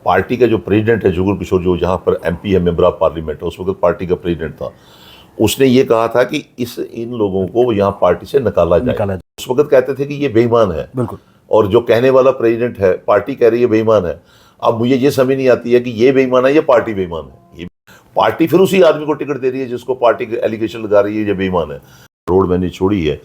Party का जो president है जुगल किशोर, जो जहाँ पर MP है, मेंबर ऑफ पार्लियामेंट, उस वक्त पार्टी का प्रेसिडेंट था, उसने ये कहा था कि इन लोगों को यहाँ पार्टी से निकाला जाए। उस वक्त कहते थे कि ये बेईमान है, बिल्कुल, और जो कहने वाला प्रेसिडेंट है, पार्टी कह रही है बेईमान है। अब मुझे ये समझ नहीं आती है कि ये बेईमान है या पार्टी बेईमान है। ये पार्टी फिर उसी आदमी को टिकट दे रही है जिसको पार्टी एलिगेशन लगा रही है ये बेईमान है। रोड मैंने छोड़ी है,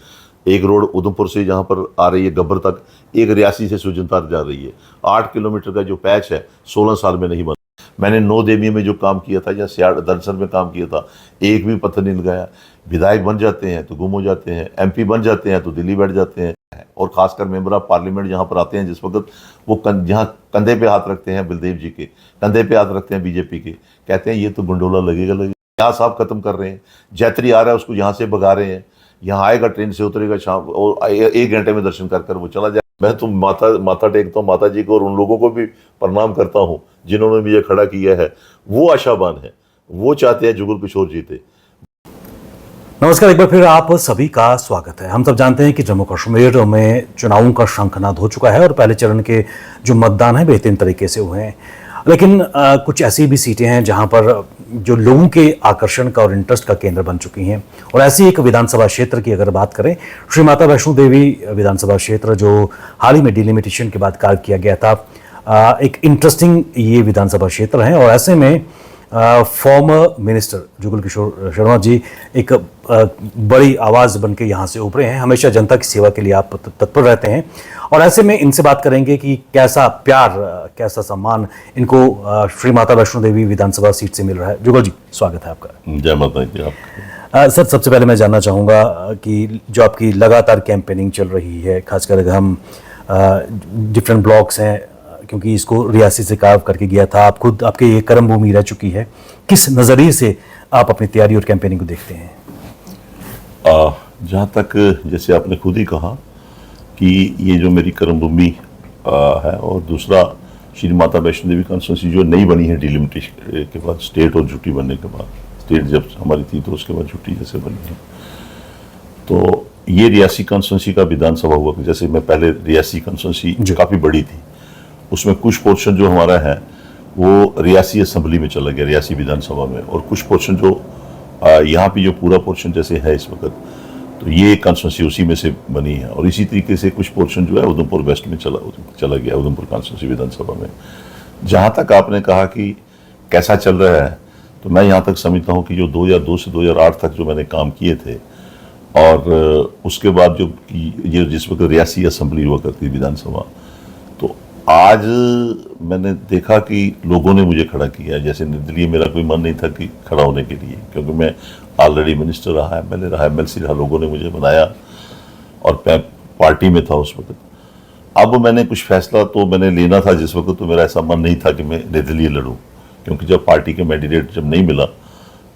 एक रोड उधमपुर से जहाँ पर आ रही है गब्बर तक, एक रियासी से सुजनतार जा रही है। 8 किलोमीटर का जो पैच है 16 साल में नहीं बना। मैंने नौ देवी में जो काम किया था या सियाड़ दरअसल में काम किया था, एक भी पत्थर नहीं लगाया। विधायक बन जाते हैं तो गुम हो जाते हैं, MP बन जाते हैं तो दिल्ली बैठ जाते हैं, और खासकर मेंबर ऑफ पार्लियामेंट जहाँ पर आते हैं जिस वक्त वो जहाँ कंधे पे हाथ रखते हैं, बलदेव जी के कंधे पे हाथ रखते हैं बीजेपी के, कहते हैं ये तो गुंडोला लगेगा। यहाँ साहब खत्म कर रहे हैं। जैतरी आ रहा है उसको यहाँ से भगा रहे हैं, यहाँ आएगा ट्रेन से उतरेगा शाम, और 1 घंटे में दर्शन कर वो चला जाए। मैं तो माथा टेकता हूँ माता जी को, और उन लोगों को भी प्रणाम करता हूँ जिन्होंने मुझे खड़ा किया है। वो आशावान है, वो चाहते हैं जुगल किशोर जीते। नमस्कार, एक बार फिर आप सभी का स्वागत है। हम सब जानते हैं कि जम्मू कश्मीर में चुनावों का शंखनाद हो चुका है और पहले चरण के जो मतदान है बेहतरीन तरीके से हुए हैं, लेकिन कुछ ऐसी भी सीटें हैं जहां पर जो लोगों के आकर्षण का और इंटरेस्ट का केंद्र बन चुकी हैं। और ऐसी एक विधानसभा क्षेत्र की अगर बात करें, श्री माता वैष्णो देवी विधानसभा क्षेत्र, जो हाल ही में डिलिमिटेशन के बाद कार्य किया गया था, एक इंटरेस्टिंग ये विधानसभा क्षेत्र है। और ऐसे में फॉर्मर मिनिस्टर जुगल किशोर शर्मा जी एक बड़ी आवाज़ बन के यहाँ से उभरे हैं। हमेशा जनता की सेवा के लिए आप तत्पर रहते हैं, और ऐसे में इनसे बात करेंगे कि कैसा प्यार, कैसा सम्मान इनको श्री माता वैष्णो देवी विधानसभा सीट से मिल रहा है। जुगल जी, स्वागत है आपका। जय माता जी आपका। सर, सबसे पहले मैं जानना चाहूँगा कि जो आपकी लगातार कैंपेनिंग चल रही है, खासकर अगर हम डिफरेंट ब्लॉक्स हैं, क्योंकि इसको रियासी से कार्व करके गया था, आप खुद, आपके ये कर्म भूमि रह चुकी है, किस नज़रिए से आप अपनी तैयारी और कैंपेनिंग को देखते हैं? जहाँ तक जैसे आपने खुद ही कहा कि ये जो मेरी कर्म भूमि है, और दूसरा श्री माता वैष्णो देवी कॉन्स्टिट्यूंसी जो नई बनी है डिलिमिटेशन के बाद, स्टेट और झुट्टी बनने के बाद, स्टेट जब हमारी थी तो उसके बाद झुट्टी जैसे बनी है, तो ये रियासी कॉन्स्टिट्यूंसी का विधानसभा हुआ। जैसे मैं पहले रियासी कॉन्स्टिट्यूंसी काफ़ी बड़ी थी, उसमें कुछ पोर्शन जो हमारा है वो रियासी असेंबली में चला गया, रियासी विधानसभा में, और कुछ पोर्शन जो यहाँ पे जो पूरा पोर्शन जैसे है इस वक्त, तो ये कॉन्स्टिट्यूंसी उसी में से बनी है। और इसी तरीके से कुछ पोर्शन जो है उधमपुर वेस्ट में चला गया, उधमपुर कॉन्स्टिट्यूंसी विधानसभा में। जहाँ तक आपने कहा कि कैसा चल रहा है, तो मैं यहाँ तक समझता हूँ कि जो 2002 से 2008 तक जो मैंने काम किए थे, और उसके बाद जो ये जिस वक्त रियासी असेंबली हुआ करती विधानसभा, तो आज मैंने देखा कि लोगों ने मुझे खड़ा किया। जैसे निर्दलीय मेरा कोई मन नहीं था कि खड़ा होने के लिए, क्योंकि मैं ऑलरेडी मिनिस्टर रहा, MLA रहा, MLC रहा, लोगों ने मुझे बनाया और मैं पार्टी में था उस वक्त। अब मैंने कुछ फैसला तो मैंने लेना था जिस वक्त, तो मेरा ऐसा मन नहीं था कि मैं निर्दलीय लड़ूं, क्योंकि जब पार्टी के मैंडेट जब नहीं मिला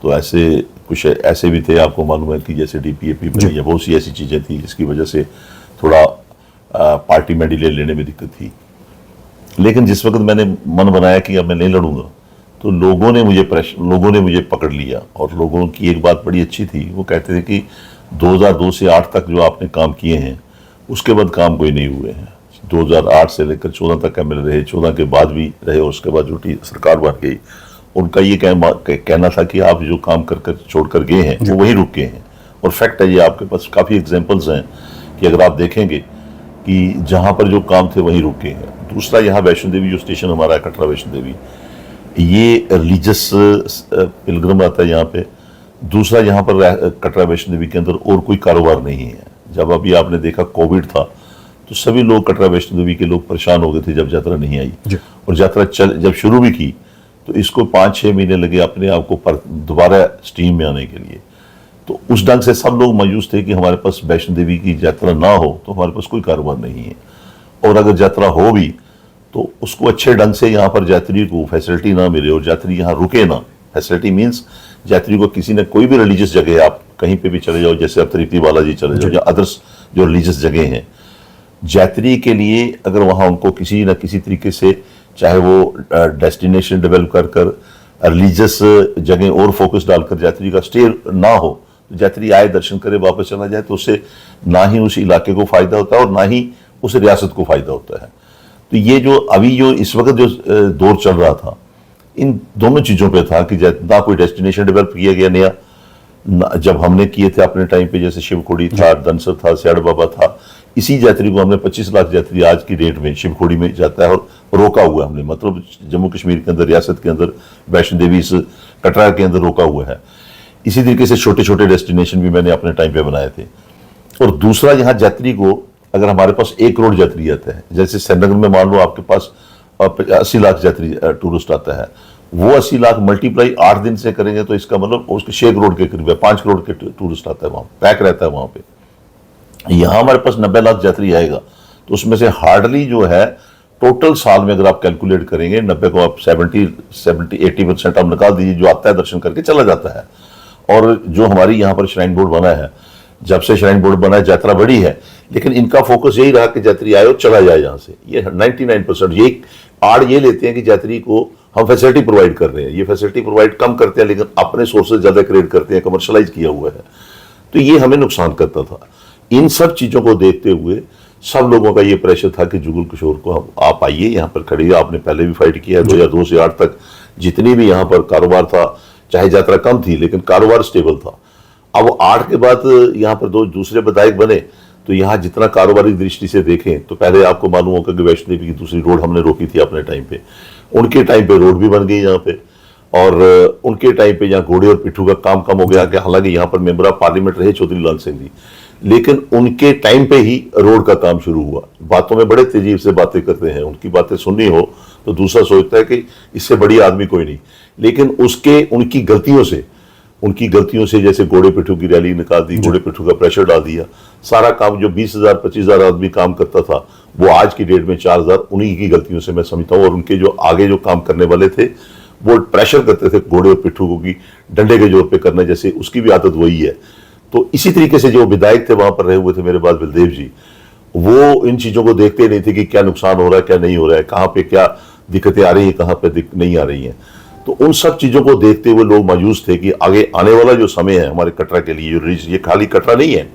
तो ऐसे कुछ ऐसे भी थे, आपको मालूम है कि जैसे DPAP बनी या बहुत सी ऐसी चीज़ें थी जिसकी वजह से थोड़ा पार्टी मैंडेट लेने में दिक्कत थी। लेकिन जिस वक्त मैंने मन बनाया कि अब मैं नहीं लड़ूंगा, तो लोगों ने मुझे पकड़ लिया। और लोगों की एक बात बड़ी अच्छी थी, वो कहते थे कि 2002 से 8 तक जो आपने काम किए हैं उसके बाद काम कोई नहीं हुए हैं। 2008 से लेकर 14 तक MLA रहे, 14 के बाद भी रहे, उसके बाद जो सरकार बन गई, उनका ये कहना था कि आप जो काम कर छोड़ कर गए हैं वो वहीं रुक गए हैं। और फैक्ट है ये, आपके पास काफ़ी एग्जाम्पल्स हैं कि अगर आप देखेंगे कि जहाँ पर जो काम थे वहीं रुक गए हैं। दूसरा, यहाँ वैष्णो देवी जो स्टेशन हमारा है, कटरा वैष्णो देवी, ये रिलीजियस पिलग्रम आता है यहाँ पे। दूसरा, यहाँ पर कटरा वैष्णो देवी के अंदर और कोई कारोबार नहीं है। जब अभी आपने देखा कोविड था, तो सभी लोग कटरा वैष्णो देवी के लोग परेशान हो गए थे जब यात्रा नहीं आई, और यात्रा जब शुरू भी की तो इसको 5-6 महीने लगे अपने आप को दोबारा स्ट्रीम में आने के लिए। तो उस ढंग से सब लोग मायूस थे कि हमारे पास वैष्णो देवी की यात्रा ना हो तो हमारे पास कोई कारोबार नहीं है, और अगर यात्रा हो भी तो उसको अच्छे ढंग से यहाँ पर यात्री को फैसिलिटी ना मिले और यात्री यहाँ रुके ना। फैसिलिटी मीन्स यात्री को किसी ने कोई भी रिलीजियस जगह, आप कहीं पे भी चले जाओ, जैसे आप तिरुपति बालाजी चले जाओ या अदर्स जो रिलीजियस जगह हैं, यात्री के लिए अगर वहाँ उनको किसी न किसी तरीके से, चाहे वो डेस्टिनेशन डेवलप कर रिलीजियस जगह और फोकस डालकर यात्री का स्टे ना हो, तो यात्री आए, दर्शन करे, वापस चला जाए, तो उससे ना ही उस इलाके को फ़ायदा होता है और ना ही उस रियासत को फ़ायदा होता है। तो ये जो अभी जो इस वक्त जो दौर चल रहा था, इन दोनों चीज़ों पे था कि ना कोई डेस्टिनेशन डेवलप किया गया नया, जब हमने किए थे अपने टाइम पे, जैसे शिवखोड़ी था, दनसर था, सियाड़ बाबा था, इसी यात्री को हमने 25 लाख यात्री आज की डेट में शिवखोड़ी में जाता है और रोका हुआ है हमने, मतलब जम्मू कश्मीर के अंदर, रियासत के अंदर, वैष्णो देवी इस कटरा के अंदर रोका हुआ है। इसी तरीके से छोटे छोटे डेस्टिनेशन भी मैंने अपने टाइम पे बनाए थे। और दूसरा, यहाँ यात्री को अगर हमारे पास 1 करोड़ यात्री आता है, जैसे श्रीनगर में मान लो आपके पास 80 लाख यात्री टूरिस्ट आता है, वो 80 लाख मल्टीप्लाई 8 दिन से करेंगे तो इसका मतलब उसके 6 करोड़ के करीब है, 5 करोड़ के टूरिस्ट आता है, वहाँ पैक रहता है वहाँ पे। यहाँ हमारे पास 90 लाख यात्री आएगा, तो उसमें से हार्डली जो है टोटल साल में अगर आप कैलकुलेट करेंगे 90 को आप 70-80% आप निकाल दीजिए, जो आता है दर्शन करके चला जाता है। और जो हमारी यहाँ पर श्राइन बोर्ड बना है, जब से श्राइन बोर्ड बना है यात्रा बढ़ी है, लेकिन इनका फोकस यही रहा कि यात्री आए और चला जाए यहाँ से। ये 99% ये आड़ ये लेते हैं कि यात्री को हम फैसिलिटी प्रोवाइड कर रहे हैं, ये फैसिलिटी प्रोवाइड कम करते हैं, लेकिन अपने सोर्सेज ज्यादा क्रिएट करते हैं, कमर्शलाइज किया हुआ है, तो ये हमें नुकसान करता था। इन सब चीजों को देखते हुए सब लोगों का ये प्रेशर था कि जुगल किशोर को हम आप आइए, यहाँ पर खड़िए, आपने पहले भी फाइट किया है। 2002 से 8 तक जितनी भी यहाँ पर कारोबार था, चाहे यात्रा कम थी लेकिन कारोबार स्टेबल था। अब 8 के बाद यहाँ पर 2 दूसरे विधायक बने, तो यहाँ जितना कारोबारी दृष्टि से देखें तो पहले आपको मालूम होगा कि वैष्णो देवी की दूसरी रोड हमने रोकी थी अपने टाइम पे, उनके टाइम पे रोड भी बन गई यहाँ पे, और उनके टाइम पे यहाँ घोड़े और पिट्ठू का काम कम हो गया कि हालांकि यहाँ पर मेंबर ऑफ पार्लियामेंट रहे चौधरी लाल सिंह जी, लेकिन उनके टाइम पे ही रोड का काम शुरू हुआ। बातों में बड़े तेजी से बातें करते हैं, उनकी बातें सुननी हो तो दूसरा सोचता है कि इससे बड़ी आदमी कोई नहीं, लेकिन उनकी गलतियों से जैसे घोड़े पिट्ठू की रैली निकाल दी, घोड़े पिट्ठू का प्रेशर डाल दिया, सारा काम जो 20,000-25,000 आदमी काम करता था वो आज की डेट में 4,000 उन्हीं की गलतियों से मैं समझता हूँ। और उनके जो आगे जो काम करने वाले थे वो प्रेशर करते थे घोड़े और पिट्ठू को कि डंडे के जोर पे करना, जैसे उसकी भी आदत वही है। तो इसी तरीके से जो विधायक थे वहां पर रहे हुए थे मेरे बाद बलदेव जी, वो इन चीजों को देखते नहीं थे कि क्या नुकसान हो रहा है, क्या नहीं हो रहा है, कहाँ पे क्या दिक्कतें आ रही है, कहाँ पे नहीं आ रही हैं। तो उन सब चीजों को देखते हुए लोग मायूस थे कि आगे आने वाला जो समय है हमारे कटरा के लिए, ये खाली कटरा नहीं है,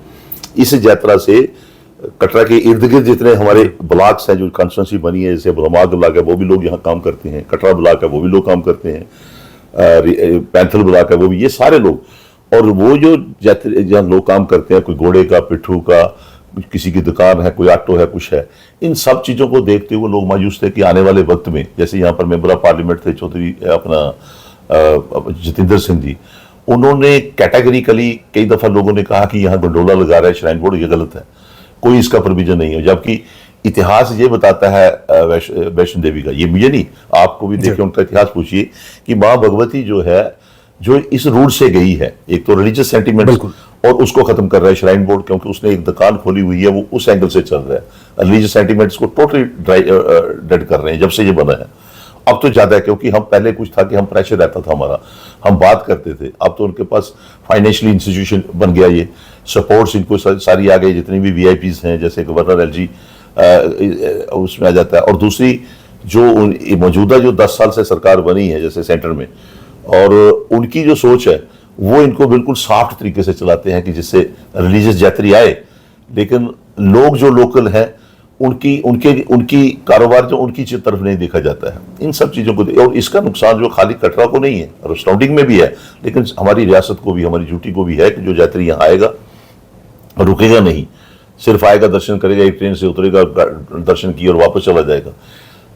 इस यात्रा से कटरा के इर्द गिर्द जितने हमारे ब्लॉक्स हैं, जो कॉन्स्टिट्यूंसी बनी है, जैसे ब्रह्माग ब्लॉक है वो भी लोग यहाँ काम करते हैं, कटरा ब्लॉक है वो भी लोग काम करते हैं, पैंथल ब्लॉक है वो भी, ये सारे लोग। और वो जो जहाँ लोग काम करते हैं, कोई घोड़े का, पिट्ठू का, किसी की दुकान है, कोई ऑटो है, कुछ है, इन सब चीजों को देखते हुए लोग मायूस थे कि आने वाले वक्त में, जैसे यहाँ पर मेंबर ऑफ पार्लियामेंट थे चौधरी अपना जितेंद्र सिंह जी, उन्होंने कैटेगरिकली कई दफा लोगों ने कहा कि यहाँ गंडोला लगा रहा है श्राइन बोर्ड, ये गलत है, कोई इसका प्रोविजन नहीं है। जबकि इतिहास ये बताता है वैष्णो देवी का, ये मुझे नहीं, आपको भी देखिए उनका इतिहास पूछिए कि माँ भगवती जो है, जो इस रूट से गई है, एक तो रिलीजियस सेंटीमेंट और उसको खत्म कर रहा है श्राइन बोर्ड, क्योंकि उसने एक दुकान खोली हुई है, वो उस एंगल से चल रहा है। रिलीजियस सेंटीमेंट्स को टोटली डेड कर रहे हैं जब से ये बना है। अब तो ज्यादा है, क्योंकि हम पहले कुछ था कि हम प्रेशर रहता था हमारा, हम बात करते थे, अब तो उनके पास फाइनेंशियली इंस्टीट्यूशन बन गया, ये सपोर्ट्स इनको सारी आ गई, जितनी भी वीआईपीज हैं, जैसे गवर्नर एलजी उसमें आ जाता है। और दूसरी जो मौजूदा जो 10 साल से सरकार बनी है जैसे सेंटर में, और उनकी जो सोच है वो इनको बिल्कुल सॉफ्ट तरीके से चलाते हैं कि जिससे रिलीजियस यात्री आए, लेकिन लोग जो लोकल हैं उनकी कारोबार जो उनकी तरफ नहीं देखा जाता है। इन सब चीज़ों को, और इसका नुकसान जो खाली कटरा को नहीं है और सराउंडिंग में भी है, लेकिन हमारी रियासत को भी, हमारी यूटी को भी है कि जो यात्री यहाँ आएगा रुकेगा नहीं, सिर्फ आएगा, दर्शन करेगा, एक ट्रेन से उतरेगा, दर्शन किया और वापस चला जाएगा।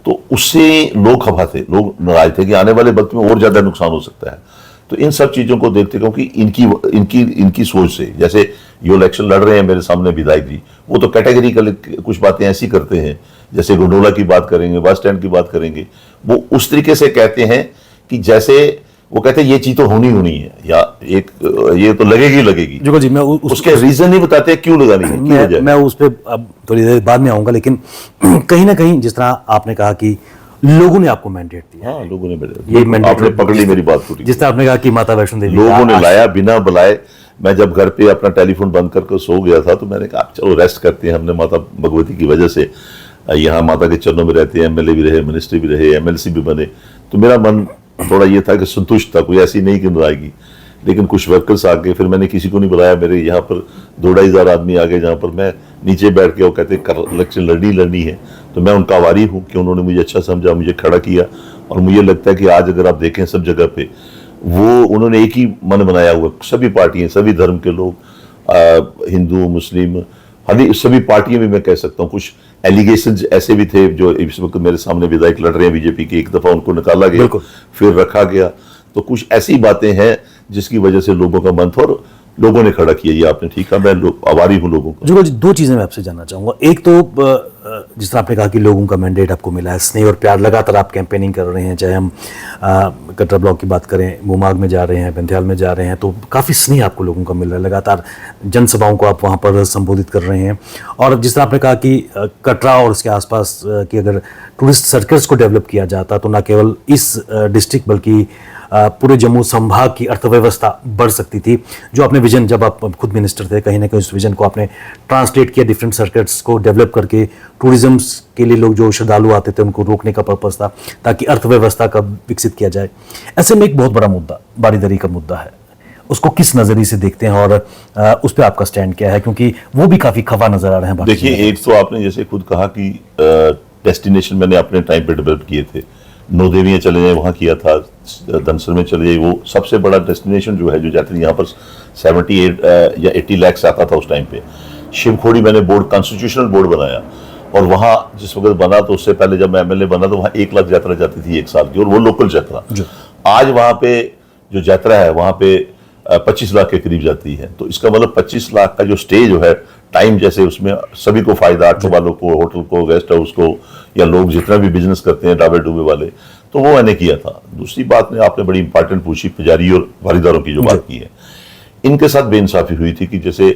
तो उससे लोग खफा थे, लोग नाराज थे कि आने वाले वक्त में और ज्यादा नुकसान हो सकता है। तो इन सब चीजों को देखते, क्योंकि इनकी सोच से, जैसे ये इलेक्शन लड़ रहे हैं मेरे सामने विधायक जी, वो तो कैटेगरिकल कुछ बातें ऐसी करते हैं, जैसे गंडोला की बात करेंगे, बस स्टैंड की बात करेंगे, वो उस तरीके से कहते हैं कि जैसे वो कहते हैं ये चीज तो होनी है, या एक ये तो लगेगी। जुगल जी, मैं उसके रीजन नहीं बताते क्यों लगानी है, मैं उस पर अब थोड़ी देर बाद में आऊंगा, लेकिन कहीं ना कहीं जिस तरह आपने कहा कि लोगों ने आपको मैंडेट दिया, हाँ लोगों ने, ये मैंडेट आपने पकड़ ली मेरी बात पूरी। जिस तरह आपने कहा कि माता वैष्णो देवी लोगों ने लाया बिना बुलाए। मैं जब घर पे अपना टेलीफोन बंद करके सो गया था तो मैंने कहा चलो रेस्ट करते हैं, हमने माता भगवती की वजह से यहाँ माता के चरणों में रहते हैं, एमएलए भी रहे, मिनिस्टर भी रहे, एमएलसी भी बने, तो मेरा मन थोड़ा ये था कि संतुष्ट था, कोई ऐसी नहीं कि नाराजगी। लेकिन कुछ वर्कर्स आ गए, फिर मैंने किसी को नहीं बुलाया, मेरे यहाँ पर 2-2.5 हज़ार आदमी आ गए, जहाँ पर मैं नीचे बैठ के, वो कहते इलेक्शन लड़नी है, तो मैं उनका आभारी हूँ कि उन्होंने मुझे अच्छा समझा, मुझे खड़ा किया। और मुझे लगता है कि आज अगर आप देखें सब जगह पे वो उन्होंने एक ही मन बनाया हुआ, सभी पार्टियां, सभी धर्म के लोग, हिंदू, मुस्लिम, हालांकि सभी पार्टियां भी मैं कह सकता हूँ। कुछ एलिगेशंस ऐसे भी थे जो इस वक्त मेरे सामने विधायक लड़ रहे हैं बीजेपी के, एक दफा उनको निकाला गया, फिर रखा गया। तो कुछ ऐसी बातें हैं जिसकी वजह से लोगों का मन था और लोगों ने खड़ा किया। ये आपने ठीक कहा, मैं आभारी हूँ लोगों का। जो दो चीजें मैं आपसे जानना चाहूंगा। एक तो जिस तरह आपने कहा कि लोगों का मैंडेट आपको मिला है, स्नेह और प्यार, लगातार आप कैंपेनिंग कर रहे हैं, चाहे हम कटरा ब्लॉक की बात करें, मुमाग में जा रहे हैं, बंथियाल में जा रहे हैं, तो काफ़ी स्नेह आपको लोगों का मिल रहा है, लगातार जनसभाओं को आप वहाँ पर संबोधित कर रहे हैं। और जिस तरह आपने कहा कि कटरा और उसके आसपास की अगर टूरिस्ट सर्कल्स को डेवलप किया जाता तो न केवल इस डिस्ट्रिक्ट बल्कि पूरे जम्मू संभाग की अर्थव्यवस्था बढ़ सकती थी। जो आपने विजन, जब आप खुद मिनिस्टर थे, कहीं ना कहीं उस विजन को आपने ट्रांसलेट किया, डिफरेंट सर्किट्स को डेवलप करके टूरिज्म के लिए लोग जो श्रद्धालु आते थे उनको रोकने का पर्पस था ताकि अर्थव्यवस्था का विकसित किया जाए। ऐसे में एक बहुत बड़ा मुद्दा बारीदरी का मुद्दा है, उसको किस नजरिए से देखते हैं और उस पर आपका स्टैंड क्या है, क्योंकि वो भी काफी खफा नजर आ रहे हैं। देखिए, एक तो आपने जैसे खुद कहा कि डेस्टिनेशन मैंने अपने टाइम पे डेवलप किए थे, नौ देवियाँ चले जाए वहाँ किया था, धनसर में चले जाए, वो सबसे बड़ा डेस्टिनेशन जो है जो जाते यहाँ पर 78 या 80 लाख आता था उस टाइम पे। शिवखोड़ी मैंने बोर्ड, कॉन्स्टिट्यूशनल बोर्ड बनाया और वहाँ जिस वक्त बना तो उससे पहले जब मैं एमएलए बना तो वहाँ 1 लाख यात्रा जाती थी एक साल की, और वो लोकल यात्रा। आज वहाँ पे जो यात्रा है वहाँ पे 25 लाख के करीब जाती है। तो इसका मतलब 25 लाख का जो स्टे जो है टाइम, जैसे उसमें सभी को फायदा, ऑटो वालों को, होटल को, गेस्ट हाउस को, या लोग जितना भी बिजनेस करते हैं ढाबे डूबे वाले, तो वो मैंने किया था। दूसरी बात में आपने बड़ी इंपॉर्टेंट पूछी, पुजारी और वारीदारों की जो बात की है, इनके साथ बेइंसाफी हुई थी कि जैसे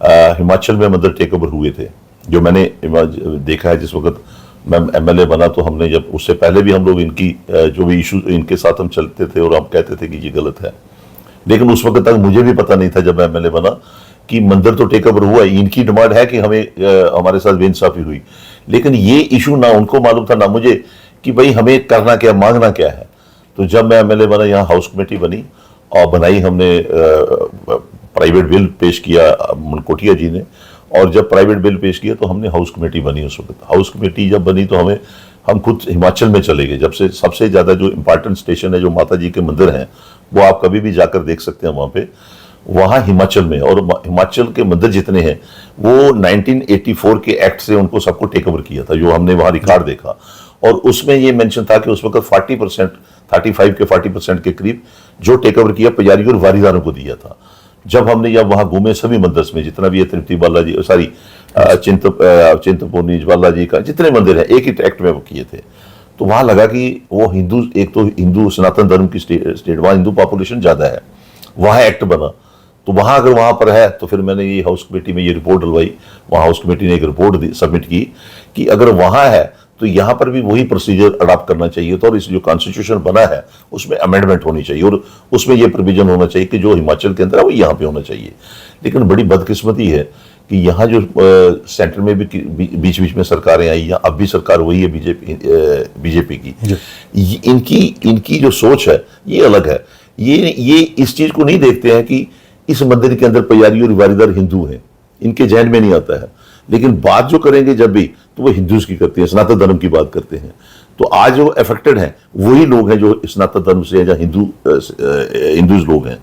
हिमाचल में मंदिर टेक ओवर हुए थे, जो मैंने देखा है जिस वक्त मैं एमएलए बना, तो हमने जब उससे पहले भी हम लोग इनकी जो भी इशू इनके साथ हम चलते थे और हम कहते थे कि ये गलत है, लेकिन उस वक्त तक मुझे भी पता नहीं था जब मैं एमएलए बना कि मंदिर तो टेक ओवर हुआ, इनकी डिमांड है कि हमें हमारे साथ बेइंसाफी हुई, लेकिन ये इशू ना उनको मालूम था ना मुझे कि भाई हमें करना क्या, मांगना क्या है। तो जब मैं एमएलए बना, यहाँ हाउस कमेटी बनी और बनाई हमने, प्राइवेट बिल पेश किया मनकोटिया जी ने, और जब प्राइवेट बिल पेश किया तो हमने हाउस कमेटी बनी। उस वक्त हाउस कमेटी जब बनी तो हम खुद हिमाचल में चले गए। जब से सबसे ज़्यादा जो इम्पोर्टेंट स्टेशन है, जो माता जी के मंदिर हैं, वो आप कभी भी जाकर देख सकते हैं वहाँ पे, वहाँ हिमाचल में। और हिमाचल के मंदिर जितने हैं वो 1984 के एक्ट से उनको सबको टेक ओवर किया था, जो हमने वहाँ रिकॉर्ड देखा। और उसमें ये मेंशन था कि उस वक्त 40%, 35 के 40% के करीब जो टेक ओवर किया पुजारियों और वारीदारों को दिया था। जब वहाँ घूमे सभी मंदिर में, जितना भी है तिरुपति बालाजी, सॉरी चिंतपूर्णी, ज्वाला जी का जितने मंदिर है, एक ही एक्ट में वो किए थे। तो वहाँ लगा कि वो हिंदू, एक तो हिंदू सनातन धर्म की स्टेट, वहाँ हिंदू पॉपुलेशन ज़्यादा है, वहाँ एक्ट बना। तो वहाँ अगर वहाँ पर है तो फिर मैंने ये हाउस कमेटी में ये रिपोर्ट डलवाई, वहाँ हाउस कमेटी ने एक रिपोर्ट सबमिट की कि अगर वहाँ है तो यहाँ पर भी वही प्रोसीजर अडॉप्ट करना चाहिए था, और इस जो कॉन्स्टिट्यूशन बना है उसमें अमेंडमेंट होनी चाहिए और उसमें ये प्रोविजन होना चाहिए कि जो हिमाचल के अंदर है वो यहाँ पे होना चाहिए। लेकिन बड़ी बदकिस्मती है कि यहाँ जो सेंटर में भी बीच बीच में सरकारें आई, या अब भी सरकार वही है बीजेपी की, इनकी जो सोच है ये अलग है। ये इस चीज को नहीं देखते हैं कि इस मंदिर के अंदर पुजारी और वारीदार हिंदू हैं, इनके जहन में नहीं आता है। लेकिन बात जो करेंगे जब भी, तो वो हिंदूज की करते हैं, सनातन धर्म की बात करते हैं। तो आज जो अफेक्टेड हैं वही लोग हैं जो सनातन धर्म से, या हिंदूज लोग हैं,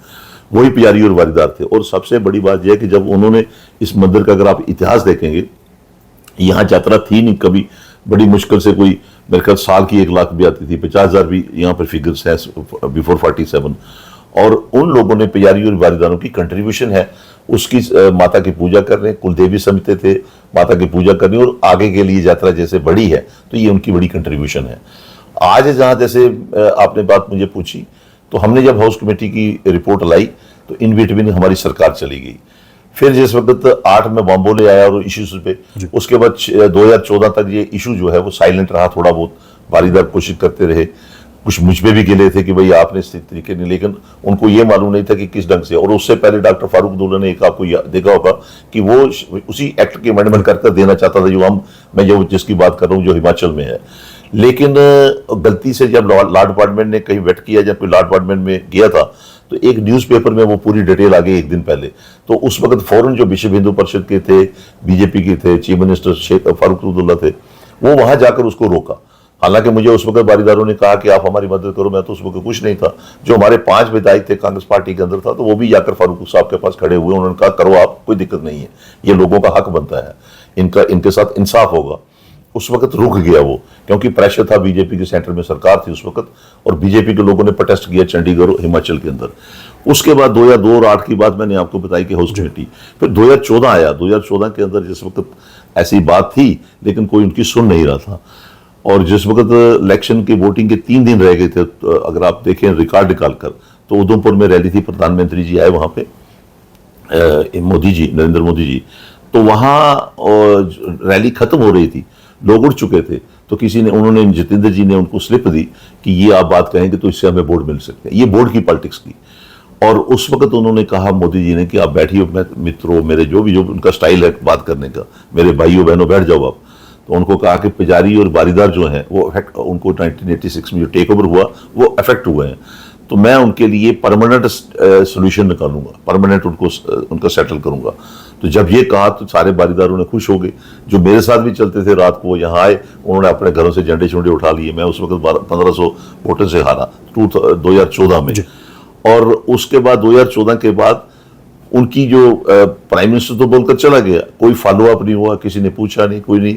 वही पुजारी और वारीदार थे। और सबसे बड़ी बात यह है कि जब उन्होंने इस मंदिर का, अगर आप इतिहास देखेंगे, यहाँ यात्रा थी नहीं कभी, बड़ी मुश्किल से कोई, मेरे ख्याल साल की 1 लाख भी आती थी, 50,000 भी यहाँ पर फिगर्स है बिफोर 47। और उन लोगों ने, पुजारी और वारीदारों की कंट्रीब्यूशन है, उसकी माता की पूजा करने, कुलदेवी समझते थे, माता की पूजा करनी, और आगे के लिए यात्रा जैसे बड़ी है तो ये उनकी बड़ी कंट्रीब्यूशन है। आज जहाँ जैसे आपने बात मुझे पूछी, तो हमने जब हाउस कमेटी की रिपोर्ट लाई तो इन बिटवीन हमारी सरकार चली गई। फिर जिस वक्त 8 में बॉम्बोले आया और इश्यूज पे, उसके बाद 2014 तक ये इशू जो है वो साइलेंट रहा। थोड़ा बहुत वारीदार कोशिश करते रहे, कुछ मुझ पे भी गिले थे कि भाई आपने इस तरीके नहीं, लेकिन उनको ये मालूम नहीं था कि किस ढंग से। और उससे पहले डॉक्टर फारूक अब्दुल्ला ने एक, आपको देखा होगा कि वो उसी एक्ट की अमेंडमेंट करके देना चाहता था, जो मैं जो जिसकी बात कर रहा हूँ, जो हिमाचल में है। लेकिन गलती से जब लॉ डिपार्टमेंट ने कहीं वेट किया, जब कोई लॉ डिपार्टमेंट में गया था, तो एक न्यूज़पेपर में वो पूरी डिटेल आ गई एक दिन पहले। तो उस वक्त फौरन जो विश्व हिंदू परिषद के थे, बीजेपी के थे, चीफ मिनिस्टर शेख फारूक अब्दुल्ला थे, वो वहां जाकर उसको रोका। हालांकि मुझे उस वक्त बारीदारों ने कहा कि आप हमारी मदद करो, मैं तो उस वक्त कुछ नहीं था। जो हमारे 5 विधायक थे कांग्रेस पार्टी के अंदर था, तो वो भी जाकर फारूक साहब के पास खड़े हुए, उन्होंने कहा करो आप, कोई दिक्कत नहीं है, ये लोगों का हक बनता है, इनके साथ इंसाफ होगा। उस वक्त रुक गया वो, क्योंकि प्रेशर था, बीजेपी के सेंटर में सरकार थी उस वक्त, और बीजेपी के लोगों ने प्रोटेस्ट किया चंडीगढ़ और हिमाचल के अंदर। उसके बाद 2002 और 8 की बात मैंने आपको बताई कि हाउस कमेटी, फिर 2014 आया। 2014 के अंदर जिस वक्त ऐसी बात थी, लेकिन कोई उनकी सुन नहीं रहा था, और जिस वक्त इलेक्शन की वोटिंग के 3 दिन रह गए थे, तो अगर आप देखें रिकॉर्ड निकाल कर, तो उधमपुर में रैली थी, प्रधानमंत्री जी आए वहां पे, मोदी जी, नरेंद्र मोदी जी, तो वहां रैली खत्म हो रही थी, लोग उठ चुके थे, तो किसी ने, उन्होंने, जितेंद्र जी ने उनको स्लिप दी कि ये आप बात कहेंगे तो इससे हमें वोट मिल सकते हैं। ये बोर्ड की पॉलिटिक्स की। और उस वक्त उन्होंने कहा मोदी जी ने कि आप बैठिए मित्रों, मेरे जो उनका स्टाइल है बात करने का, मेरे भाइयों बहनों बैठ जाओ आप। तो उनको कहा कि पुजारी और बारीदार जो हैं वो उनको 1986 में जो टेक ओवर हुआ वो अफेक्ट हुए हैं, तो मैं उनके लिए परमानेंट सोल्यूशन निकालूंगा, परमानेंट उनका सेटल करूंगा। तो जब ये कहा तो सारे बारीदारों ने खुश हो गए, जो मेरे साथ भी चलते थे रात को, वो यहाँ आए, उन्होंने अपने घरों से झंडे झुंडे उठा लिए। मैं उस वक्त 1500 वोटों से हारा 2014 में। और उसके बाद 2014 के बाद उनकी जो प्राइम मिनिस्टर तो बोलकर चला गया, कोई फॉलो अप नहीं हुआ, किसी ने पूछा नहीं, कोई नहीं।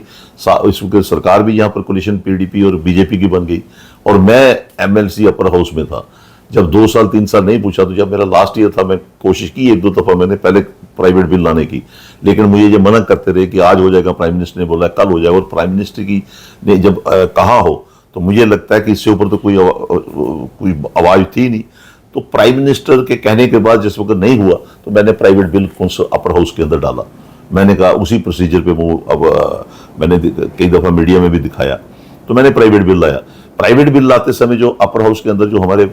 इस वक्त सरकार भी यहाँ पर कोलिशन पीडीपी और बीजेपी की बन गई, और मैं एमएलसी अपर हाउस में था। जब 2 साल 3 साल नहीं पूछा, तो जब मेरा लास्ट ईयर था, मैं कोशिश की 1-2 दफा मैंने पहले प्राइवेट बिल लाने की, लेकिन मुझे ये मना करते रहे कि आज हो जाएगा, प्राइम मिनिस्टर ने बोला कल हो जाएगा। और प्राइम मिनिस्टर की ने जब कहा हो, तो मुझे लगता है कि इससे ऊपर तो कोई आवाज थी नहीं। तो प्राइम मिनिस्टर के कहने के बाद जिस वक्त नहीं हुआ, तो मैंने प्राइवेट बिल अपर हाउस के अंदर डाला। मैंने कहा उसी प्रोसीजर पे वो, अब मैंने कई दफा मीडिया में भी दिखाया, तो मैंने प्राइवेट बिल लाया। प्राइवेट बिल लाते समय जो अपर हाउस के अंदर जो हमारे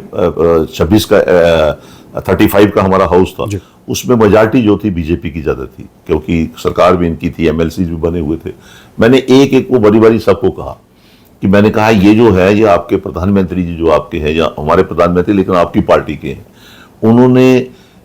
35 का हमारा हाउस था, उसमें मेजॉरिटी जो थी बीजेपी की ज्यादा थी, क्योंकि सरकार भी इनकी थी, एमएलसी भी बने हुए थे। मैंने एक एक को बड़ी बड़ी सबको कहा कि मैंने कहा ये जो है, ये आपके प्रधानमंत्री जी जो आपके हैं, या हमारे प्रधानमंत्री लेकिन आपकी पार्टी के हैं, उन्होंने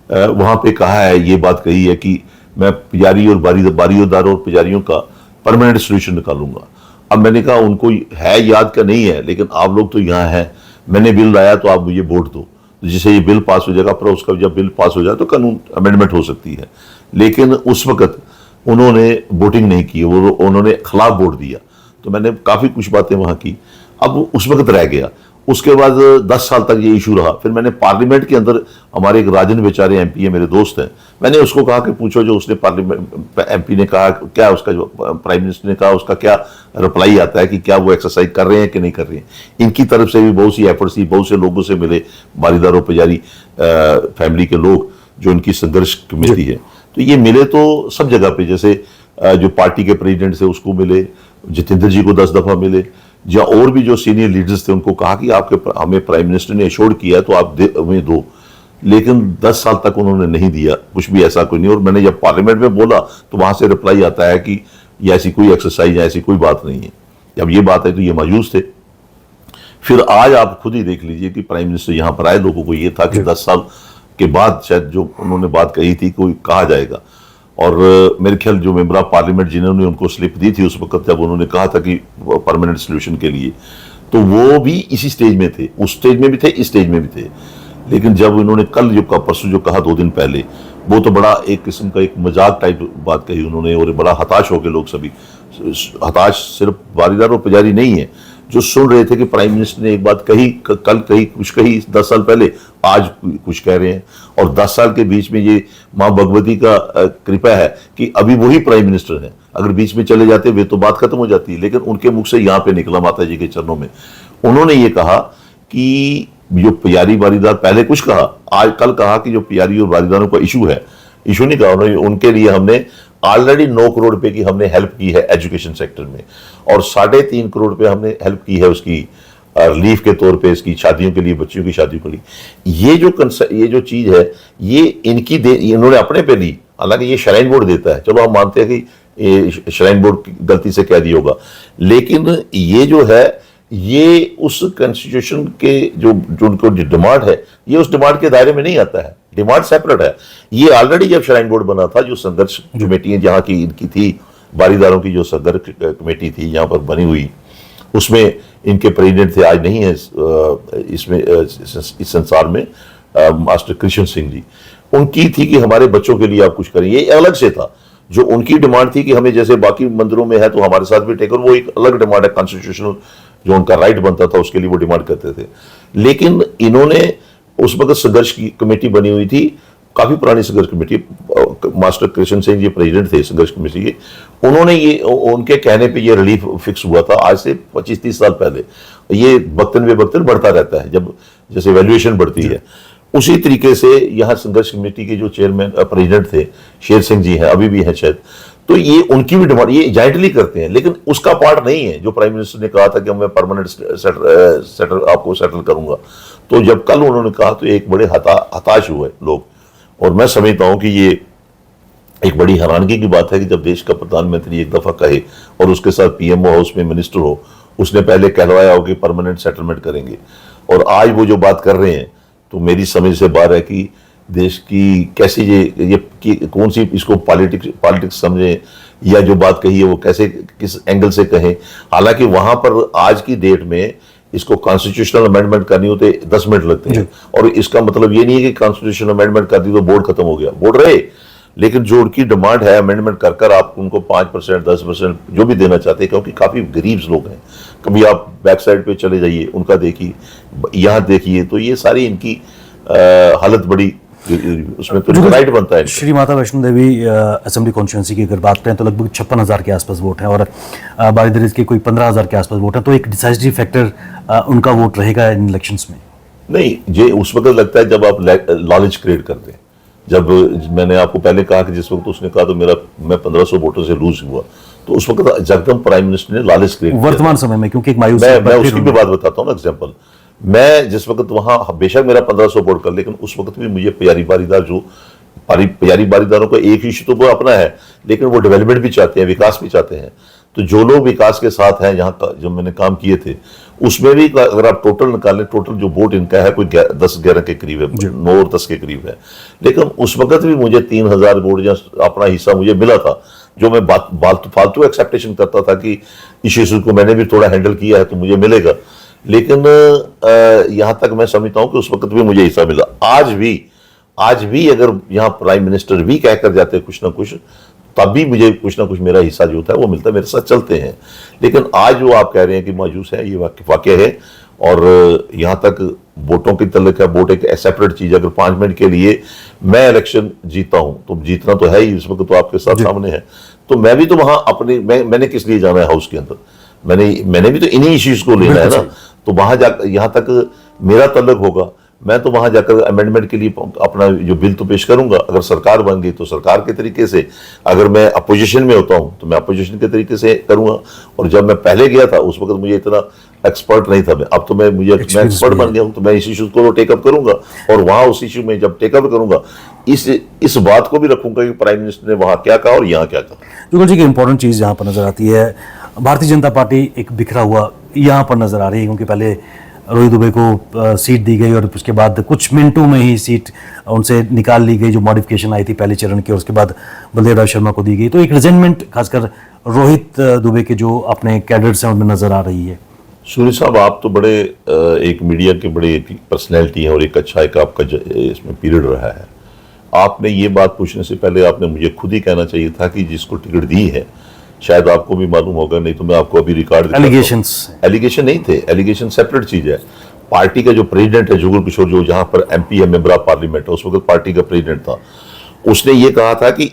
वहां पे कहा है, ये बात कही है कि मैं पुजारी और बारीदारों और पुजारियों का परमानेंट सोल्यूशन निकालूंगा। अब मैंने कहा उनको है याद का नहीं है, लेकिन आप लोग तो यहाँ हैं, मैंने बिल लाया तो आप मुझे वोट दो, जिससे ये बिल पास हो जाएगा। पर उसका जब बिल पास हो जाए तो कानून अमेंडमेंट हो सकती है, लेकिन उस वक्त उन्होंने वोटिंग नहीं की, वो उन्होंने खिलाफ वोट दिया। तो मैंने काफी कुछ बातें वहां की, अब उस वक्त रह गया। उसके बाद 10 साल तक ये इशू रहा। फिर मैंने पार्लियामेंट के अंदर, हमारे एक राजन बेचारे एमपी है, मेरे दोस्त हैं, मैंने उसको कहा कि पूछो, जो उसने पार्लियामेंट एमपी ने कहा क्या, उसका जो प्राइम मिनिस्टर ने कहा उसका क्या रिप्लाई आता है कि क्या वो एक्सरसाइज कर रहे हैं कि नहीं कर रहे हैं। इनकी तरफ से भी बहुत सी एफर्ट्स थी, बहुत से लोगों से मिले, बारीदारों पुजारी फैमिली के लोग, जो इनकी संघर्ष कमेटी है, तो ये मिले तो सब जगह पे, जैसे जो पार्टी के प्रेसिडेंट थे उसको मिले, जितेंद्र जी को 10 दफा मिले, या और भी जो सीनियर लीडर्स थे उनको कहा कि आपके हमें प्राइम मिनिस्टर ने एश्योर्ड किया है तो आप हमें दो। लेकिन 10 साल तक उन्होंने नहीं दिया, कुछ भी ऐसा कोई नहीं। और मैंने जब पार्लियामेंट में बोला तो वहां से रिप्लाई आता है कि ये ऐसी कोई एक्सरसाइज है, ऐसी कोई बात नहीं है। जब ये बात है तो ये मायूस थे। फिर आज आप खुद ही देख लीजिए कि प्राइम मिनिस्टर यहाँ पर आए, लोगों को ये था कि 10 साल के बाद शायद जो उन्होंने बात कही थी कोई कहा जाएगा। और मेरे ख्याल जो मेंबर ऑफ पार्लियामेंट जिन्होंने उनको स्लिप दी थी उस वक्त, जब उन्होंने कहा था कि परमानेंट सोल्यूशन के लिए, तो वो भी इसी स्टेज में थे, उस स्टेज में भी थे, इस स्टेज में भी थे। लेकिन जब उन्होंने कल जो परसों जो कहा 2 दिन पहले, वो तो बड़ा एक किस्म का एक मजाक टाइप बात कही उन्होंने, और बड़ा हताश हो गए लोग सभी। हताश सिर्फ बारीदार और पुजारी नहीं है, जो सुन रहे थे कि प्राइम मिनिस्टर ने एक बात कही, कल कही, कुछ कही 10 साल पहले, आज कुछ कह रहे हैं। और 10 साल के बीच में ये माँ भगवती का कृपा है कि अभी वही प्राइम मिनिस्टर है। अगर बीच में चले जाते वे तो बात खत्म हो जाती है, लेकिन उनके मुख से यहाँ पे निकला माता जी के चरणों में। उन्होंने ये कहा कि जो पुजारी बारीदार, पहले कुछ कहा, आज कल कहा कि जो पुजारी और बारीदारों का इशू है, इशू नहीं कहा उन्होंने, उनके लिए हमने ऑलरेडी 9 करोड़ रुपए की हमने हेल्प की है एजुकेशन सेक्टर में, और 3.5 करोड़ रुपए हमने हेल्प की है उसकी रिलीफ के तौर पे, इसकी शादियों के लिए, बच्चियों की शादियों के लिए। ये जो चीज है, ये इन्होंने अपने पे ली। हालांकि ये श्राइन बोर्ड देता है, चलो हम मानते हैं कि ये श्राइन बोर्ड की गलती से कह दिया होगा, लेकिन ये जो है, ये उस कॉन्स्टिट्यूशन के जो उनको डिमांड है, ये उस डिमांड के दायरे में नहीं आता है। डिमांड सेपरेट है। ये ऑलरेडी जब श्राइन बोर्ड बना था, जो संघर्ष कमेटियां जहां की इनकी थी, बारीदारों की जो सदर कमेटी थी यहाँ पर बनी हुई, उसमें इनके प्रेसिडेंट थे, आज नहीं है इसमें इस संसार में, मास्टर कृष्ण सिंह जी। उनकी थी कि हमारे बच्चों के लिए आप कुछ करें, ये अलग से था। जो उनकी डिमांड थी कि हमें जैसे बाकी मंदिरों में है तो हमारे साथ भी टेकर, वो एक अलग डिमांड है, कॉन्स्टिट्यूशनल जो उनका राइट बनता था उसके लिए वो डिमांड करते थे। लेकिन इन्होंने उस वक्त संघर्ष की कमेटी बनी हुई थी, काफी पुरानी संघर्ष committee, master Krishna Singh ji president थे संघर्ष कमेटी के। उन्होंने ये, उनके कहने पे ये रिलीफ फिक्स हुआ था आज से 25-30 साल पहले। ये वक्तन वे वक्तन बढ़ता रहता है जब जैसे वैल्यूएशन बढ़ती है। उसी तरीके से यहाँ संघर्ष कमेटी के जो चेयरमैन प्रेसिडेंट थे शेर सिंह जी हैं, अभी भी हैं शायद, तो ये उनकी भी डिमांड ये जॉइंटली करते हैं, लेकिन उसका पार्ट नहीं है जो प्राइम मिनिस्टर ने कहा था कि मैं परमानेंट सेटल आपको सेटल करूंगा। तो जब कल उन्होंने कहा तो एक बड़े हताश हुए लोग, और मैं समझता हूं कि ये एक बड़ी हैरानगी की बात है कि जब देश का प्रधानमंत्री एक दफा कहे और उसके साथ पीएमओ हाउस में मिनिस्टर हो, उसने पहले कहलवाया हो कि परमानेंट सेटलमेंट करेंगे, और आज वो जो बात कर रहे हैं तो मेरी समझ से बाहर है कि देश की कैसी ये कौन सी इसको पॉलिटिक्स समझे, या जो बात कही है वो कैसे किस एंगल से कहें। हालांकि वहां पर आज की डेट में इसको कॉन्स्टिट्यूशनल अमेंडमेंट करनी होते 10 मिनट लगते हैं, और इसका मतलब ये नहीं है कि कॉन्स्टिट्यूशनल अमेंडमेंट कर दी तो बोर्ड खत्म हो गया, बोर्ड रहे, लेकिन जो उनकी डिमांड है अमेंडमेंट कर आप उनको 5% 10% जो भी देना चाहते हैं, क्योंकि काफी गरीब लोग हैं। कभी आप बैक साइड पे चले जाइए, उनका देखिए, यहाँ देखिए, तो ये सारी इनकी हालत बड़ी, उसमें तो राइट बनता है। श्री माता वैष्णो देवी असेंबली कॉन्स्टिट्यूंसी की अगर बात करें तो लगभग 56,000 के आसपास वोट है, और बारीदरीज के कोई 15,000 के आसपास वोट है, तो एक डिसाइसिव फैक्टर उनका वोट रहेगा इन इलेक्शंस में। नहीं, ये उस वक्त लगता है जब आप नॉलेज क्रिएट करते हैं। जब मैंने आपको पहले कहा कि जिस वक्त उसने कहा तो मैं 1500 वोटों से लूज हुआ, तो उस वक्त जगदम प्राइम मिनिस्टर ने लालच क्रिएट किया। वर्तमान समय में क्योंकि एक मायूस, मैं उसकी भी बात बताता हूँ ना एग्जाम्पल। मैं जिस वक्त वहां बेशक मेरा 1500 वोट कर, लेकिन उस वक्त भी मुझे प्यारी बारीदारों का एक इशू तो वो अपना है, लेकिन वो डेवलपमेंट भी चाहते हैं, विकास भी चाहते हैं। तो जो लोग विकास के साथ हैं, यहाँ का जब मैंने काम किए थे उसमें भी अगर आप टोटल निकालें, टोटल जो वोट इनका है कोई 10-11 के करीब है, 9 और 10 के करीब है, लेकिन उस वक्त भी मुझे 3000 वोट या अपना हिस्सा मुझे मिला था, जो मैं फालतू एक्सेप्टेशन करता था कि इस इशू को मैंने भी थोड़ा हैंडल किया है तो मुझे मिलेगा। लेकिन यहां तक मैं समझता हूं कि उस वक्त भी मुझे हिस्सा मिला। आज भी अगर यहाँ प्राइम मिनिस्टर भी कहकर जाते कुछ ना कुछ, तब भी मुझे कुछ ना कुछ मेरा हिस्सा जो होता है वो मिलता है, मेरे साथ चलते हैं। लेकिन आज जो आप कह रहे हैं कि मायूस है, ये वाकया है। और यहां तक वोटों की तल्लुक है, वोट एक सेपरेट चीज है। अगर 5 मिनट के लिए मैं इलेक्शन जीता हूं तो जीतना तो है ही, इस वक्त तो आपके साथ सामने है, तो मैं भी तो वहां अपने मैंने किस लिए जाना है हाउस के अंदर, मैंने भी तो इन्हीं इश्यूज को लेना है ना। तो वहां जाकर यहाँ तक मेरा तल्लुक होगा, मैं तो वहां जाकर अमेंडमेंट के लिए अपना जो बिल तो पेश करूंगा। अगर सरकार बन गई तो सरकार के तरीके से, अगर मैं अपोजिशन में होता हूं तो मैं अपोजिशन के तरीके से करूंगा। और जब मैं पहले गया था उस वक्त मुझे इतना एक्सपर्ट नहीं था, अब तो मैं एक्सपर्ट बन गया हूं, तो मैं इस इशू को टेकअप करूंगा, और वहां उस इशू में जब टेकअप करूंगा इस बात को भी रखूंगा कि प्राइम मिनिस्टर ने वहां क्या कहा और यहाँ क्या कहा। जुगल जी, की इंपॉर्टेंट चीज यहाँ पर नजर आती है, भारतीय जनता पार्टी एक बिखरा हुआ यहाँ पर नजर आ रही है, क्योंकि पहले रोहित दुबे को सीट दी गई और उसके बाद कुछ मिनटों में ही सीट उनसे निकाल ली गई, जो मॉडिफिकेशन आई थी पहले चरण की, और उसके बाद बलदेव राज शर्मा को दी गई। तो एक रिजेंटमेंट खासकर रोहित दुबे के जो अपने कैडर्स हैं उनमें नजर आ रही है। सूर्य साहब, आप तो बड़े एक मीडिया के बड़े एक पर्सनैलिटी हैं और एक अच्छा एक आपका इसमें पीरियड रहा है। आपने ये बात पूछने से पहले आपने मुझे खुद ही कहना चाहिए था कि जिसको टिकट दी है, शायद आपको भी मालूम होगा, नहीं तो मैं आपको अभी रिकॉर्ड एलिगेशन नहीं थे, एलिगेशन सेपरेट चीज है। पार्टी का जो प्रेसिडेंट है जुगल किशोर, जो जहां पर एमपी है, मेंबर ऑफ पार्लियामेंट है, उस वक्त पार्टी का प्रेसिडेंट था, उसने ये कहा था कि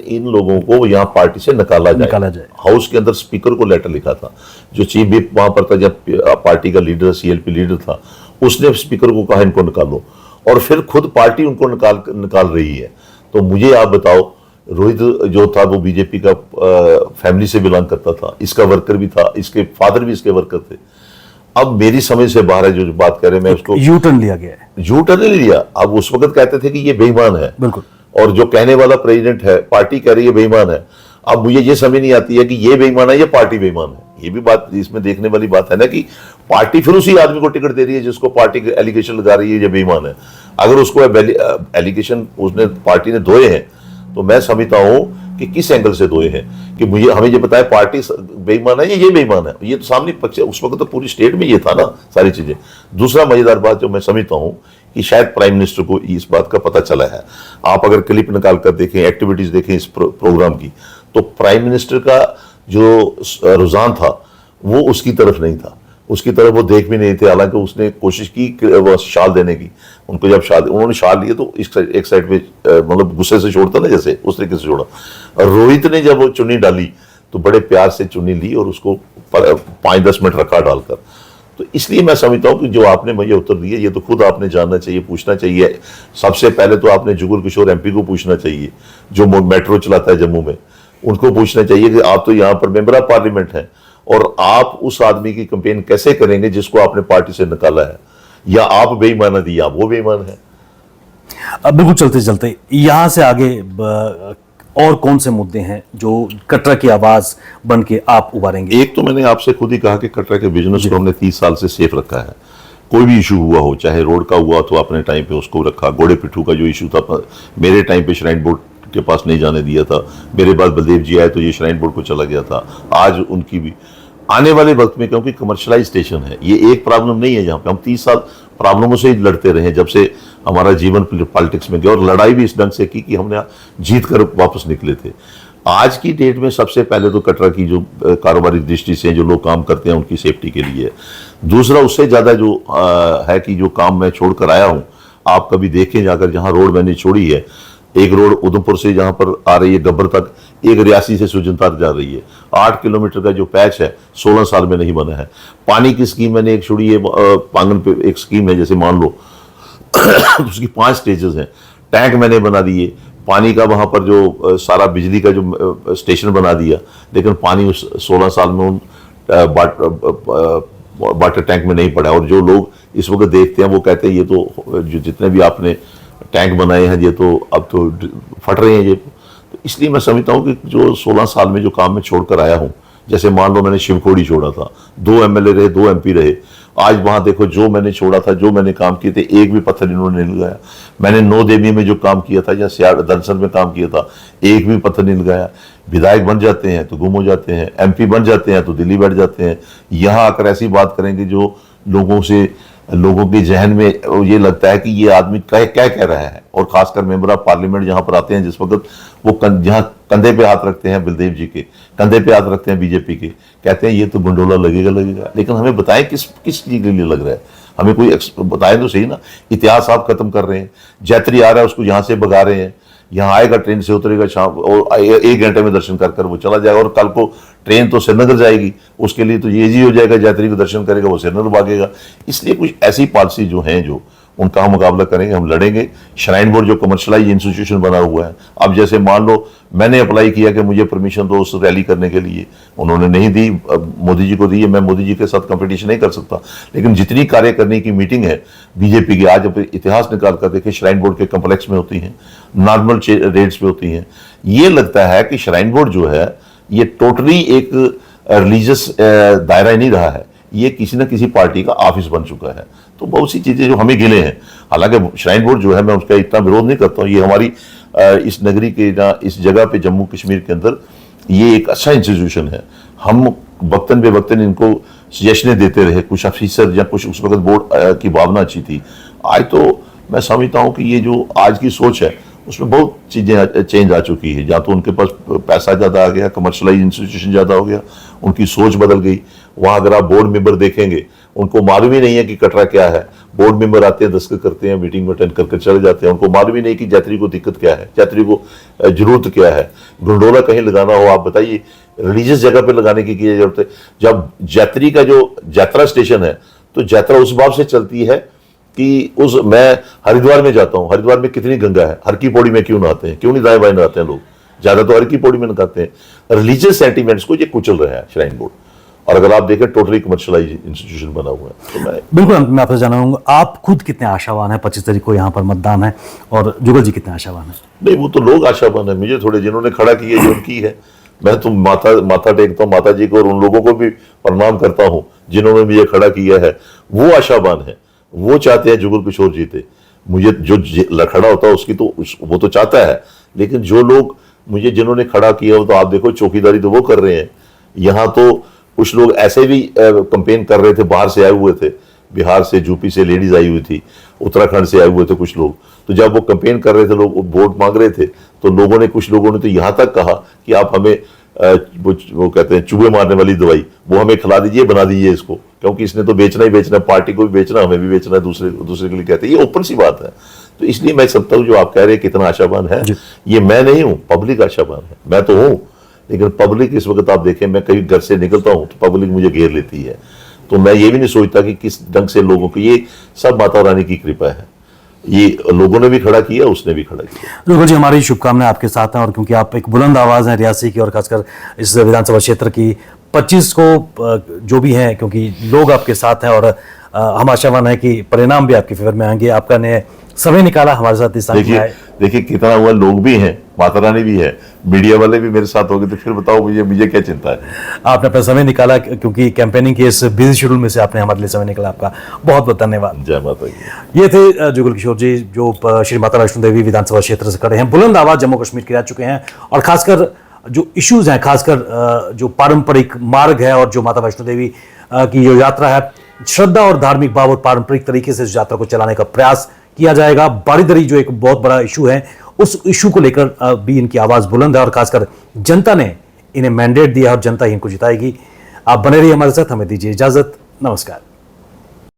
इन लोगों को यहाँ पार्टी से निकाला जाए। हाउस के अंदर स्पीकर को लेटर लिखा था, जो चीफ व्हिप वहां पर था, जब पार्टी का लीडर CLP लीडर था, उसने स्पीकर को कहा इनको निकालो, और फिर खुद पार्टी उनको निकाल रही है। तो मुझे आप बताओ, रोहित जो था वो बीजेपी का फैमिली से बिलोंग करता था, इसका वर्कर भी था, इसके फादर भी इसके वर्कर थे। अब मेरी समझ से बाहर है जो बात कर रहे हैं, मैं उसको यू टर्न लिया गया है, यू टर्न नहीं लिया। अब उस वक्त कहते थे कि ये बेईमान है, बिल्कुल, और जो कहने वाला प्रेसिडेंट है, पार्टी कह रही है बेईमान है। अब मुझे ये समझ नहीं आती है कि ये बेईमान है या पार्टी बेईमान है। ये भी बात इसमें देखने वाली बात है ना, कि पार्टी फिर उसी आदमी को टिकट दे रही है जिसको पार्टी एलिगेशन लगा रही है ये बेईमान है। अगर उसको एलिगेशन उसने पार्टी ने धोए हैं, तो मैं समझता हूं कि किस एंगल से धोए हैं, कि मुझे हमें ये बताया पार्टी बेईमान है या ये बेईमान है। ये तो सामने पक्ष, उस वक्त तो पूरी स्टेट में ये था ना सारी चीजें। दूसरा मजेदार बात जो मैं समझता हूं कि शायद प्राइम मिनिस्टर को इस बात का पता चला है। आप अगर क्लिप निकाल कर देखें, एक्टिविटीज देखें इस प्रोग्राम की, तो प्राइम मिनिस्टर का जो रुझान था वो उसकी तरफ नहीं था, उसकी तरफ वो देख भी नहीं थे। हालांकि उसने कोशिश की वो शाल देने की, उनको जब उन्होंने शाल लिए तो एक साइड पे मतलब गुस्से से छोड़ता ना, जैसे उस तरीके से छोड़ा। और रोहित ने जब वो चुन्नी डाली तो बड़े प्यार से चुन्नी ली और उसको 5-10 मिनट रखा डालकर। तो इसलिए मैं समझता हूँ कि जो आपने मुझे उत्तर दिए ये तो खुद आपने जानना चाहिए, पूछना चाहिए। सबसे पहले तो आपने जुगल किशोर एमपी को पूछना चाहिए जो मेट्रो चलाता है जम्मू में, उनको पूछना चाहिए कि आप तो यहाँ पर मेंबर ऑफ पार्लियामेंट हैं और आप उस आदमी की कैंपेन कैसे करेंगे जिसको आपने पार्टी से निकाला है, या आप बेईमान है या वो बेईमान है। अब बिल्कुल चलते चलते यहाँ से आगे और कौन से मुद्दे हैं जो कटरा की आवाज बन के आप उभारेंगे? एक तो मैंने आपसे खुद ही कहा कि कटरा के बिजनेस को हमने 30 साल से सेफ रखा है। कोई भी इशू हुआ हो, चाहे रोड का हुआ तो अपने टाइम पे उसको रखा। घोड़े पिट्ठू का जो इशू था मेरे टाइम पे श्राइन बोर्ड के पास नहीं जाने दिया था, मेरे बाद बलदेव जी आए तो ये श्राइन बोर्ड को चला गया था। आज उनकी भी आने वाले वक्त में, क्योंकि कमर्शलाइज स्टेशन है, ये एक प्रॉब्लम नहीं है जहाँ पे हम 30 साल प्रॉब्लमों से ही लड़ते रहे जब से हमारा जीवन पॉलिटिक्स में गया, और लड़ाई भी इस ढंग से की कि हमने जीत कर वापस निकले थे। आज की डेट में सबसे पहले तो कटरा की जो कारोबारी दृष्टि से जो लोग काम करते हैं उनकी सेफ्टी के लिए। दूसरा उससे ज़्यादा जो है कि जो काम मैं छोड़ कर आया हूँ, आप कभी देखें जाकर जहाँ रोड मैंने छोड़ी है, एक रोड उधमपुर से जहाँ पर आ रही है गब्बर तक, एक रियासी से सुजनता तक जा रही है। 8 किलोमीटर का जो पैच है 16 साल में नहीं बना है। पानी की स्कीम मैंने एक छोड़ी है, पांगन पे एक स्कीम है, जैसे मान लो उसकी 5 स्टेजेस हैं। टैंक मैंने बना दिए, पानी का वहाँ पर जो सारा बिजली का जो स्टेशन बना दिया, लेकिन पानी उस 16 साल में उन वाटर टैंक में नहीं पड़ा। और जो लोग इस वक्त देखते हैं वो कहते हैं ये तो जो जितने भी आपने टैंक बनाए हैं ये तो अब तो फट रहे हैं ये। तो इसलिए मैं समझता हूँ कि जो 16 साल में जो काम मैं छोड़कर आया हूँ, जैसे मान लो मैंने शिवखोड़ी छोड़ा था, 2 एमएलए रहे, 2 एमपी रहे, आज वहां देखो जो मैंने छोड़ा था, जो मैंने काम किए थे, एक भी पत्थर इन्होंने नहीं लगाया। मैंने 9 देवी में जो काम किया था या सियाड़ दरअसल में काम किया था, एक भी पत्थर नहीं लगाया। विधायक बन जाते हैं तो गुम हो जाते हैं, एमपी बन जाते हैं तो दिल्ली बैठ जाते हैं। यहाँ आकर ऐसी बात करेंगे जो लोगों के जहन में ये लगता है कि ये आदमी क्या कह रहा है। और खासकर मेंबर ऑफ पार्लियामेंट जहां पर आते हैं, जिस वक्त वो जहां कंधे पे हाथ रखते हैं, बलदेव जी के कंधे पे हाथ रखते हैं बीजेपी के, कहते हैं ये तो गंडोला लगेगा। लेकिन हमें बताएं किस चीज के लिए लग रहा है, हमें कोई बताएं तो सही ना। इतिहास आप खत्म कर रहे हैं, जैतरी आ रहा है उसको यहाँ से भगा रहे हैं, यहाँ आएगा ट्रेन से उतरेगा शाम और 1 घंटे में दर्शन कर वो चला जाएगा। और कल को ट्रेन तो श्रीनगर जाएगी, उसके लिए तो ये जी हो जाएगा, यात्री को दर्शन करेगा वो श्रीनगर भागेगा। इसलिए कुछ ऐसी पॉलिसी जो हैं जो उनका हम मुकाबला करेंगे, हम लड़ेंगे। श्राइन बोर्ड जो कमर्शलाइज इंस्टीट्यूशन बना हुआ है, अब जैसे मान लो मैंने अप्लाई किया कि मुझे परमिशन दो उस रैली करने के लिए, उन्होंने नहीं दी, मोदी जी को दी है। मैं मोदी जी के साथ कंपटीशन नहीं कर सकता, लेकिन जितनी कार्य करने की मीटिंग है बीजेपी की, आज इतिहास निकाल कर देखे, श्राइन बोर्ड के कम्प्लेक्स में होती हैं, नॉर्मल रेट्स पे होती हैं। ये लगता है कि श्राइन बोर्ड जो है ये टोटली एक रिलीजियस दायरा ही नहीं रहा है, ये किसी न किसी पार्टी का ऑफिस बन चुका है। तो बहुत सी चीजें जो हमें गिले हैं, हालांकि श्राइन बोर्ड जो है मैं उसका इतना विरोध नहीं करता हूँ। ये हमारी इस नगरी के इस जगह पे जम्मू कश्मीर के अंदर ये एक अच्छा इंस्टीट्यूशन है। हम वक्तन बे वक्तन इनको सजेशनें देते रहे, कुछ अफीसर या कुछ उस वक्त बोर्ड की भावना अच्छी थी। आज तो मैं समझता हूँ कि ये जो आज की सोच है उसमें बहुत चीज़ें चेंज आ चुकी है। या तो उनके पास पैसा ज़्यादा आ गया, कमर्शलाइज इंस्टीट्यूशन ज़्यादा हो गया, उनकी सोच बदल गई। वहाँ अगर आप बोर्ड मेंबर देखेंगे, उनको मालूम ही नहीं है कि कटरा क्या है। बोर्ड मेंबर आते हैं, दस्तखत करते हैं, मीटिंग में अटेंड करके चले जाते हैं, उनको मालूम ही नहीं कि यात्री को दिक्कत क्या है, यात्री को जरूरत क्या है। गंडोला कहीं लगाना हो, आप बताइए, रिलीजियस जगह पे लगाने की जरूरत है। जब यात्री का जो यात्रा स्टेशन है, तो यात्रा उस बाब से चलती है कि मैं हरिद्वार में जाता हूँ, हरिद्वार में कितनी गंगा है, हर की पौड़ी में क्यों नहाते हैं, क्यों नहीं दाएं बाएं नहाते हैं लोग, ज्यादा तो हर की पौड़ी में नहाते हैं। रिलीजियस सेंटिमेंट्स को ये कुचल रहा है श्राइन बोर्ड। और अगर आप देखें टोटली कमर्शलाइज इंस्टीट्यूशन बना हुआ है। तो मैं बिल्कुल मैं आपसे जानना चाहूंगा, आप खुद कितने आशावान हैं? 25 तारीख को यहाँ पर मतदान है, और जुगल जी कितने आशावान हैं? नहीं, वो तो लोग आशावान है, मुझे थोड़े जिन्होंने खड़ा किया जो उनकी है। मैं तो माथा टेकता हूँ माता जी को, और उन लोगों को भी प्रणाम करता हूँ जिन्होंने मुझे खड़ा किया है। वो आशावान है, वो चाहते हैं जुगल किशोर जीते। मुझे जो खड़ा होता है उसकी तो वो तो चाहता है, लेकिन जो लोग मुझे जिन्होंने खड़ा किया, वो तो आप देखो चौकीदारी तो वो कर रहे हैं। यहाँ तो कुछ लोग ऐसे भी कंपेन कर रहे थे, बाहर से आए हुए थे, बिहार से, यूपी से लेडीज आई हुई थी, उत्तराखंड से आए हुए थे कुछ लोग। तो जब वो कंपेन कर रहे थे, लोग वोट मांग रहे थे, तो लोगों ने, कुछ लोगों ने तो यहाँ तक कहा कि आप हमें वो कहते हैं चूहे मारने वाली दवाई, वो हमें खिला दीजिए, बना दीजिए इसको, क्योंकि इसने तो बेचना ही बेचना है, पार्टी को भी बेचना, हमें भी बेचना है, दूसरे के लिए कहते हैं। ये ओपन सी बात है। तो इसलिए मैं समझता हूँ जो आप कह रहे हैं कितना आशावान है, ये मैं नहीं हूँ, पब्लिक आशावान है। मैं तो हूँ, लेकिन पब्लिक इस वक्त आप देखें, मैं कहीं घर से निकलता हूँ तो पब्लिक मुझे घेर लेती है। तो मैं ये भी नहीं सोचता कि किस ढंग से लोगों को, ये सब माता रानी की कृपा है। ये लोगों ने भी खड़ा किया, उसने भी खड़ा किया। बिल्कुल जी, हमारी शुभकामनाएं आपके साथ हैं। और क्योंकि आप एक बुलंद आवाज़ हैं रियासी की, और खासकर इस विधानसभा क्षेत्र की 25 को जो भी हैं, क्योंकि लोग आपके साथ हैं, और हम आशावान है कि परिणाम भी आपके फेवर में आएंगे। आपका ने समय निकाला हमारे साथ इस देखिए कितना हुआ, लोग भी हैं, माता रानी भी है, मीडिया वाले भी मेरे साथ हो गए, तो फिर बताओ मुझे क्या चिंता है। आपने अपना समय निकाला, क्योंकि कैंपेनिंग के इस बिजी शेड्यूल में से आपने हमारे लिए समय निकाला। आपका बहुत बहुत धन्यवाद। जय माता की। ये थे जुगल किशोर जी, जो श्री माता वैष्णो देवी विधानसभा क्षेत्र से खड़े हैं, बुलंद आवाज जम्मू कश्मीर की रह चुके हैं, और खासकर जो इश्यूज हैं, खासकर जो पारंपरिक मार्ग है, और जो माता वैष्णो देवी की जो यात्रा है, श्रद्धा और धार्मिक भाव और पारंपरिक तरीके से इस यात्रा को चलाने का प्रयास किया जाएगा। बारीदरी जो एक बहुत बड़ा इशू है, उस इशू को लेकर भी इनकी आवाज बुलंद है, और खासकर जनता ने इन्हें मैंडेट दिया और जनता ही इनको जिताएगी। आप बने रहिए हमारे साथ, हमें दीजिए इजाजत। नमस्कार।